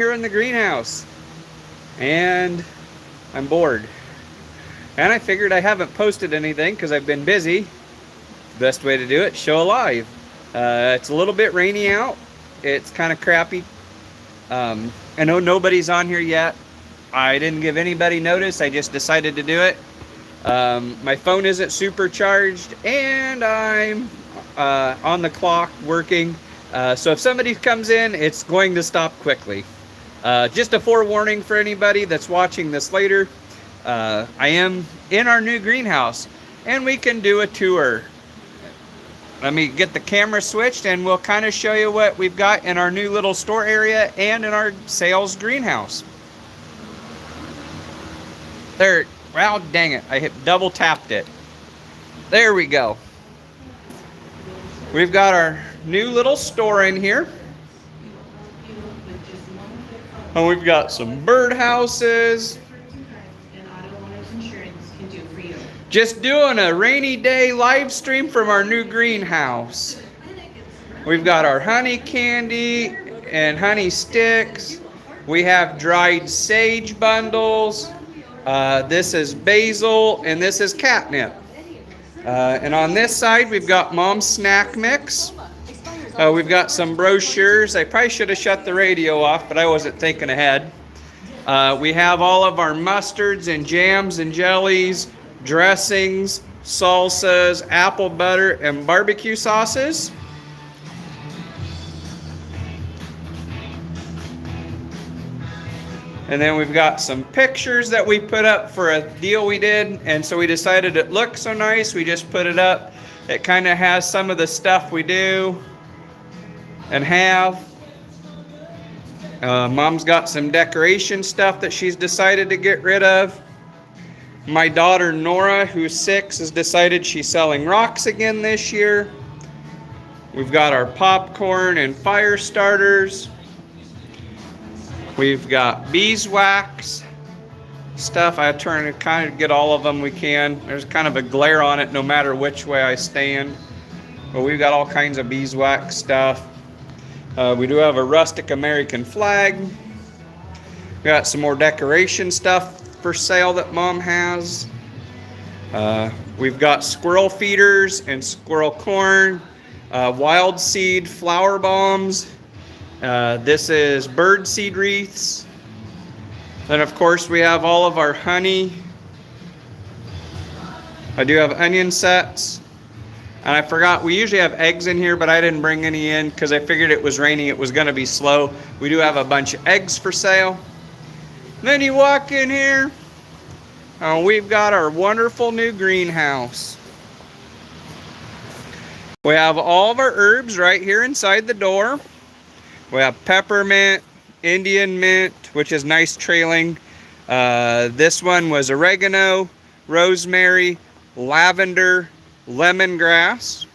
Here in the greenhouse, and I'm bored. And I figured I haven't posted anything because I've been busy. Best way to do it, show live. It's a little bit rainy out. It's kind of crappy. I know nobody's on here yet. I didn't give anybody notice. I just decided to do it. My phone isn't supercharged, and I'm on the clock working. So if somebody comes in, it's going to stop quickly. Just a forewarning for anybody that's watching this later. I am in our new greenhouse, and we can do a tour. Let me get the camera switched, and we'll kind of show you what we've got in our new little store area and in our sales greenhouse. There, well, dang it, I double tapped it. There we go. We've got our new little store in here. And we've got some bird houses. Just doing a rainy day live stream from our new greenhouse. We've got our honey candy and honey sticks. We have dried sage bundles. This is basil, and this is catnip. And on this side, we've got Mom's Snack Mix. We've got some brochures. I probably should have shut the radio off, but I wasn't thinking ahead. We have all of our mustards and jams and jellies, dressings, salsas, apple butter, and barbecue sauces. And then we've got some pictures that we put up for a deal we did, and so we decided it looked so nice, we just put it up. It kind of has some of the stuff we do and have. Mom's got some decoration stuff that she's decided to get rid of. My daughter Nora, who's 6, has decided she's selling rocks again this year. We've got our popcorn and fire starters. We've got beeswax stuff. I try to kind of get all of them we can. There's kind of a glare on it no matter which way I stand. But we've got all kinds of beeswax stuff. We do have a rustic American flag. We got some more decoration stuff for sale that Mom has. We've got squirrel feeders and squirrel corn, wild seed flower bombs. This is bird seed wreaths. Then of course we have all of our honey. I do have onion sets. And I forgot, we usually have eggs in here, but I didn't bring any in because I figured it was raining, it was going to be slow. We do have a bunch of eggs for sale. Then you walk in here, we've got our wonderful new greenhouse. We have all of our herbs right here inside the door. We have peppermint, Indian mint, which is nice trailing. This one was oregano, rosemary, lavender, lemongrass.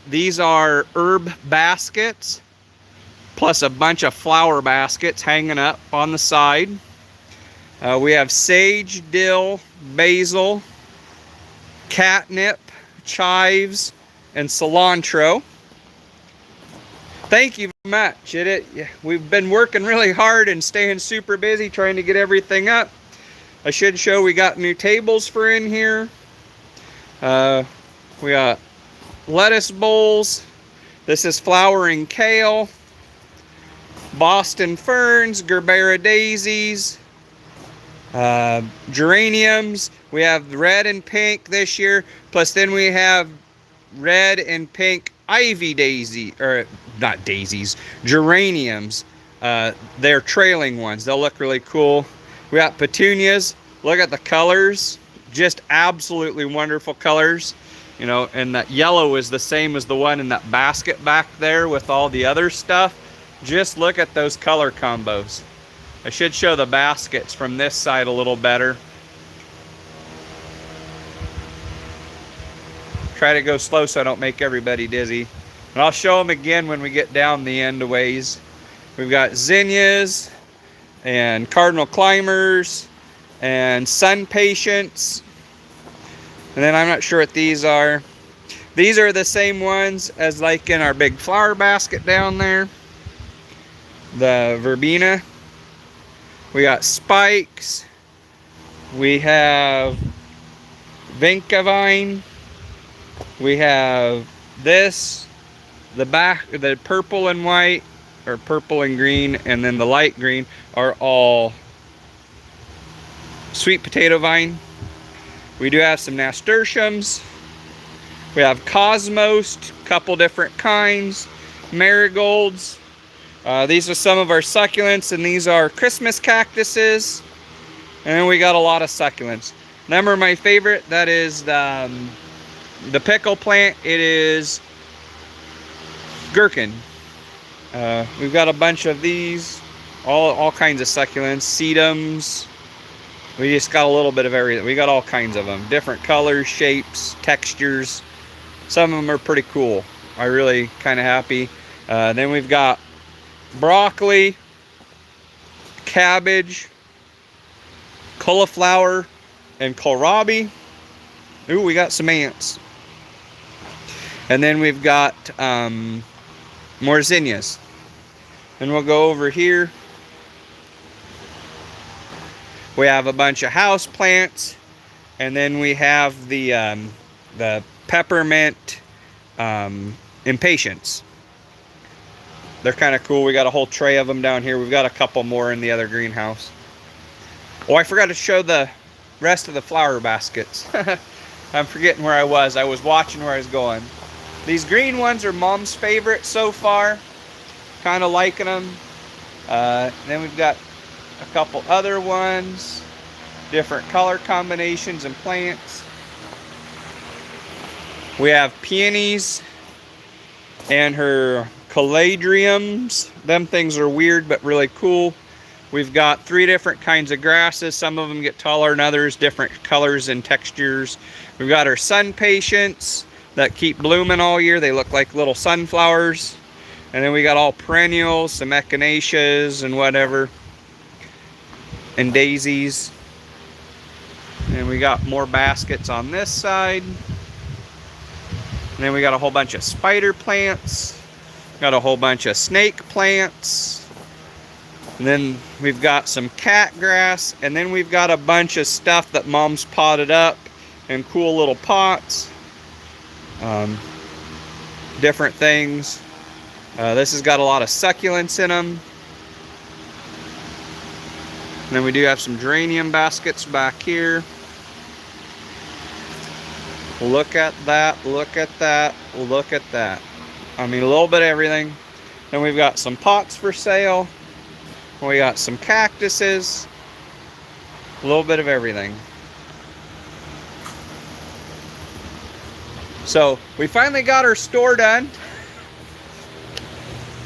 These are herb baskets, plus a bunch of flower baskets hanging up on the side. We have sage, dill, basil, catnip, chives, and cilantro. Thank you very much. We've been working really hard and staying super busy trying to get everything up. I should show we got new tables for in here. We got lettuce bowls. This is flowering kale, Boston ferns, Gerbera daisies, geraniums. We have red and pink this year. Plus then we have red and pink ivy daisy, or not daisies, geraniums. They're trailing ones. They'll look really cool. We got petunias. Look at the colors. Just absolutely wonderful colors. You know, and that yellow is the same as the one in that basket back there with all the other stuff. Just look at those color combos. I should show the baskets from this side a little better. Try to go slow so I don't make everybody dizzy. And I'll show them again when we get down the end a ways. We've got zinnias and cardinal climbers and sun patience. And then I'm not sure what these are. These are the same ones as like in our big flower basket down there. the verbena. We got spikes. We have vinca vine. We have this, the purple and white, or purple and green, and then the light green are all sweet potato vine. We do have some nasturtiums. We have cosmos, couple different kinds, marigolds. These are some of our succulents, and these are Christmas cactuses. And then we got a lot of succulents. Them are my favorite. That is the pickle plant. It is gherkin. We've got a bunch of these, all kinds of succulents, sedums. We just got a little bit of everything. We got all kinds of them, different colors, shapes, textures. Some of them are pretty cool. I'm really kind of happy. Then we've got broccoli, cabbage, cauliflower, and kohlrabi. Ooh, we got some ants. And then we've got more zinnias. And we'll go over here. We have a bunch of house plants, and then we have the peppermint impatiens. They're kind of cool. We got a whole tray of them down here. We've got a couple more in the other greenhouse. Oh, I forgot to show the rest of the flower baskets. I'm forgetting where I was. I was watching where I was going. These green ones are Mom's favorite so far. Kind of liking them. Then we've got a couple other ones. Different color combinations and plants. We have peonies and her caladiums. Them things are weird but really cool. We've got 3 different kinds of grasses. Some of them get taller than others, different colors and textures. We've got our sun patience that keep blooming all year. They look like little sunflowers. And then we got all perennials, some echinaceas and whatever, and daisies. And we got more baskets on this side. And then we got a whole bunch of spider plants. Got a whole bunch of snake plants. And then we've got some cat grass. And then we've got a bunch of stuff that Mom's potted up in cool little pots. Different things. This has got a lot of succulents in them. And then we do have some geranium baskets back here. Look at that, look at that, look at that. I mean, a little bit of everything. Then we've got some pots for sale. We got some cactuses. A little bit of everything. So, we finally got our store done.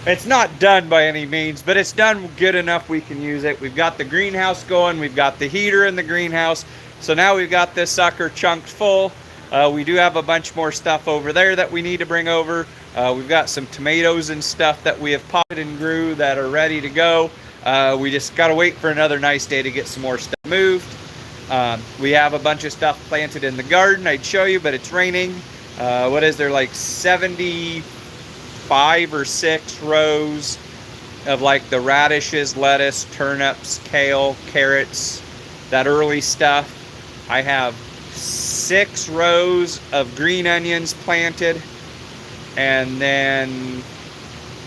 It's not done by any means, but it's done good enough we can use it. We've got the greenhouse going. We've got the heater in the greenhouse. So now we've got this sucker chunked full. We do have a bunch more stuff over there that we need to bring over. We've got some tomatoes and stuff that we have potted and grew that are ready to go. We just got to wait for another nice day to get some more stuff moved. We have a bunch of stuff planted in the garden. I'd show you, but it's raining. What is there, like 75 or 6 rows of like the radishes, lettuce, turnips, kale, carrots, that early stuff. I have 6 rows of green onions planted, and then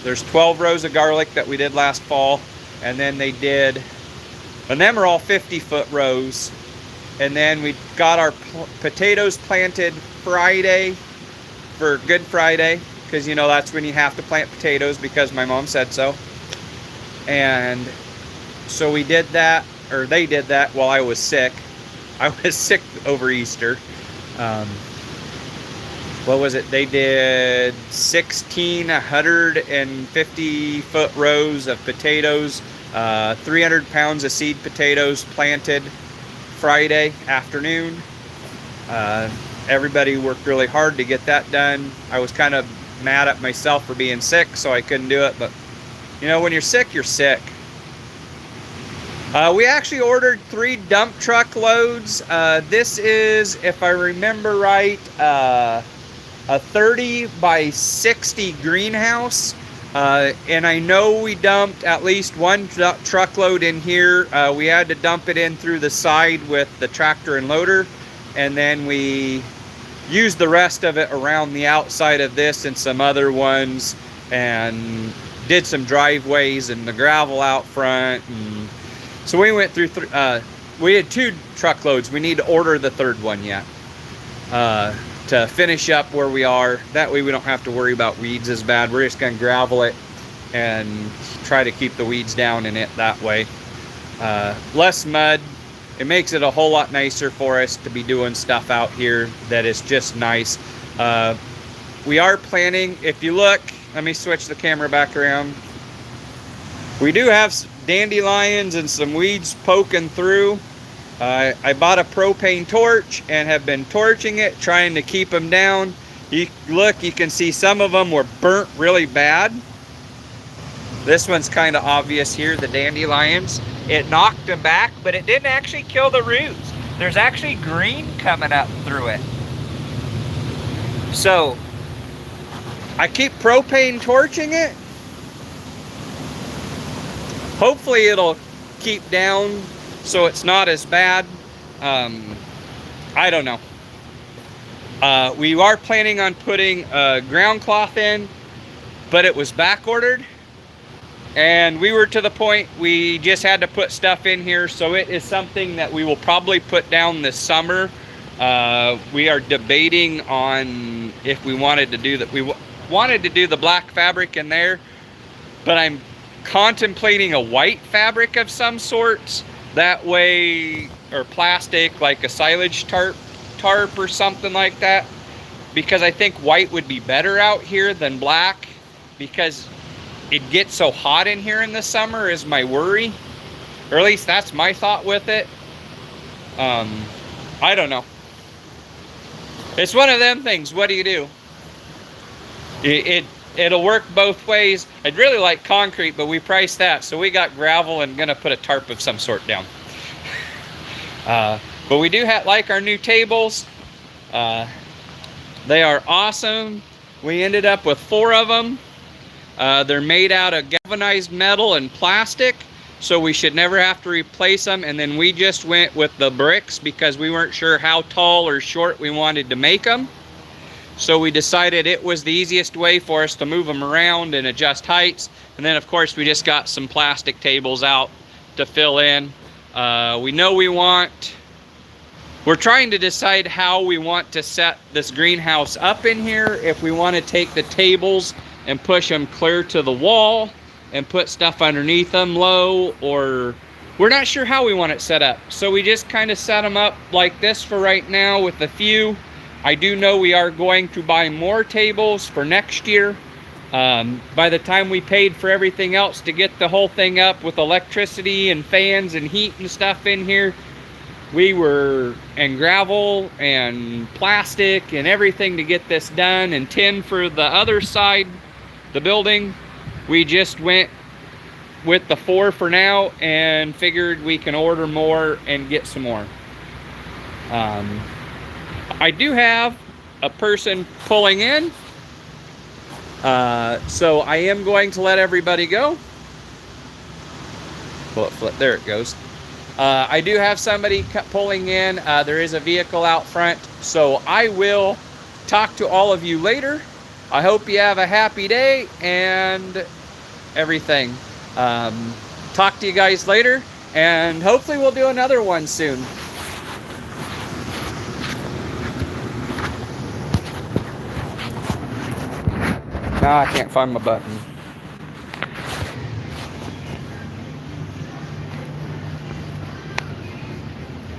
there's 12 rows of garlic that we did last fall, and then they did, and them are all 50-foot rows. And then we got our potatoes planted Friday for Good Friday, because you know that's when you have to plant potatoes because my mom said so. And so we did that, or they did that while I was sick. I was sick over Easter. What was it? They did 1,650-foot rows of potatoes, 300 pounds of seed potatoes planted Friday afternoon. Everybody worked really hard to get that done. I was kind of mad at myself for being sick, so I couldn't do it. But you know, when you're sick, you're sick. We actually ordered 3 dump truck loads. This is, if I remember right, a 30 by 60 greenhouse. And I know we dumped at least one truckload in here. We had to dump it in through the side with the tractor and loader, and then we used the rest of it around the outside of this and some other ones, and did some driveways and the gravel out front. And so we went through, we had 2 truckloads. We need to order the 3rd one yet to finish up where we are. That way we don't have to worry about weeds as bad. We're just going to gravel it and try to keep the weeds down in it that way. Less mud. It makes it a whole lot nicer for us to be doing stuff out here that is just nice. We are planning, if you look, let me switch the camera back around. We do have dandelions and some weeds poking through. I bought a propane torch and have been torching it, trying to keep them down. You look, you can see some of them were burnt really bad. This one's kind of obvious here, the dandelions. It knocked them back, but it didn't actually kill the roots. There's actually green coming up through it. So, I keep propane torching it. Hopefully it'll keep down so it's not as bad. I don't know. We are planning on putting a ground cloth in, but it was back ordered. And we were to the point we just had to put stuff in here, so it is something that we will probably put down this summer. We are debating on if we wanted to do that. We wanted to do the black fabric in there, but I'm contemplating a white fabric of some sorts. That way, or plastic, like a silage tarp or something like that, because I think white would be better out here than black, because it gets so hot in here in the summer is my worry, or at least that's my thought with it. I don't know. It's one of them things. What do you do? It'll work both ways. I'd really like concrete, but we priced that, so we got gravel and gonna put a tarp of some sort down. But we do like our new tables. They are awesome. We ended up with 4 of them. They're made out of galvanized metal and plastic, so we should never have to replace them. And then we just went with the bricks because we weren't sure how tall or short we wanted to make them. So we decided it was the easiest way for us to move them around and adjust heights. And then of course we just got some plastic tables out to fill in. We know we're trying to decide how we want to set this greenhouse up in here. If we want to take the tables and push them clear to the wall and put stuff underneath them low, or we're not sure how we want it set up. So we just kind of set them up like this for right now with a few. I do know we are going to buy more tables for next year. By the time we paid for everything else to get the whole thing up with electricity and fans and heat and stuff in here, we were in gravel and plastic and everything to get this done, and tin for the other side, the building. We just went with the 4 for now and figured we can order more and get some more. I do have a person pulling in, so I am going to let everybody go. There it goes. I do have somebody pulling in. There is a vehicle out front, so I will talk to all of you later. I hope you have a happy day and everything. Talk to you guys later, and hopefully we'll do another one soon. I can't find my button.